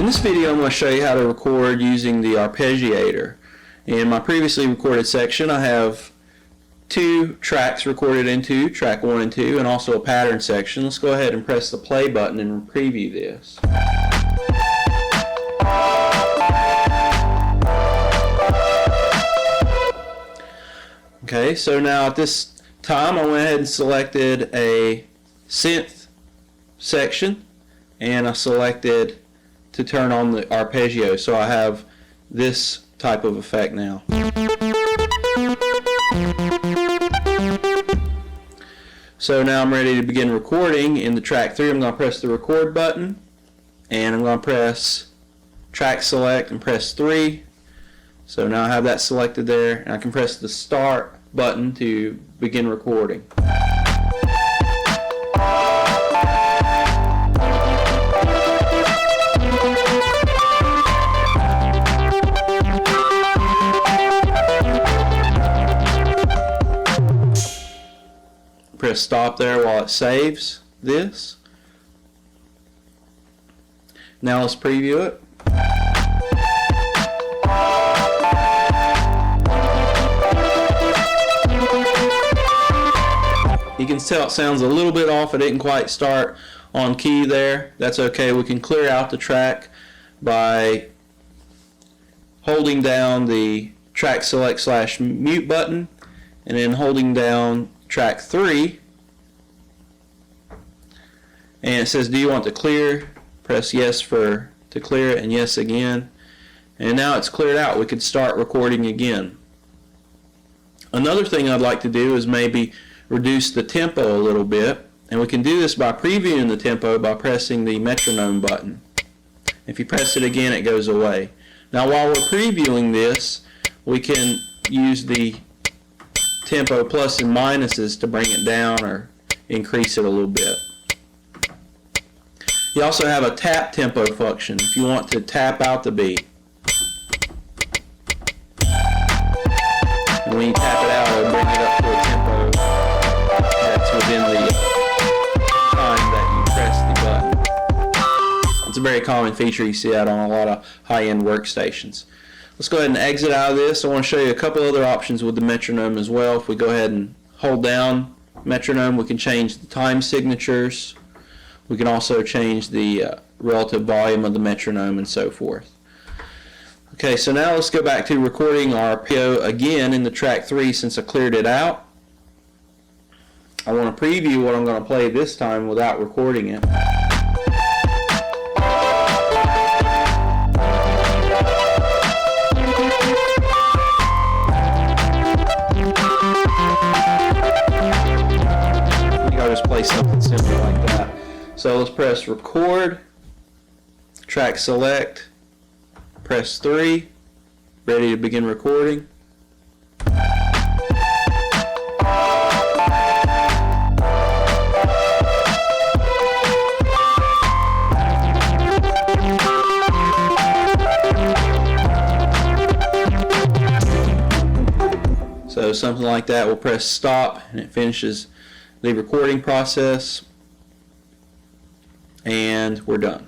In this video I'm going to show you how to record using the arpeggiator. In my previously recorded section I have two tracks recorded into, track 1 and 2, and also a pattern section. Let's go ahead and press the play button and preview this. Okay, so now at this time I went ahead and selected a synth section, and I selected to turn on the arpeggio, so I have this type of effect now. So now I'm ready to begin recording. In the track 3 I'm going to press the record button, and I'm going to press track select and press 3. So now I have that selected there, and I can press the start button to begin recording. Press stop there while it saves this. Now let's preview it. You can tell it sounds a little bit off. It didn't quite start on key there. That's okay. We can clear out the track by holding down the track select / mute button and then holding down track 3, and it says, do you want to clear? Press yes to clear it, and yes again, and now it's cleared out. We could start recording again. Another thing I'd like to do is maybe reduce the tempo a little bit, and we can do this by previewing the tempo by pressing the metronome button. If you press it again, it goes away. Now while we're previewing this, we can use the tempo plus and minuses to bring it down or increase it a little bit. You also have a tap tempo function if you want to tap out the beat. And when you tap it out, it'll bring it up to a tempo that's within the time that you press the button. It's a very common feature. You see that on a lot of high-end workstations. Let's go ahead and exit out of this. I want to show you a couple other options with the metronome as well. If we go ahead and hold down metronome, we can change the time signatures. We can also change the relative volume of the metronome and so forth. Okay, so now let's go back to recording our arpeggio again in the track 3 since I cleared it out. I want to preview what I'm going to play this time without recording it. Just play something simple like that. So let's press record, track select, press 3, ready to begin recording. So something like that, we'll press stop and it finishes the recording process, and we're done.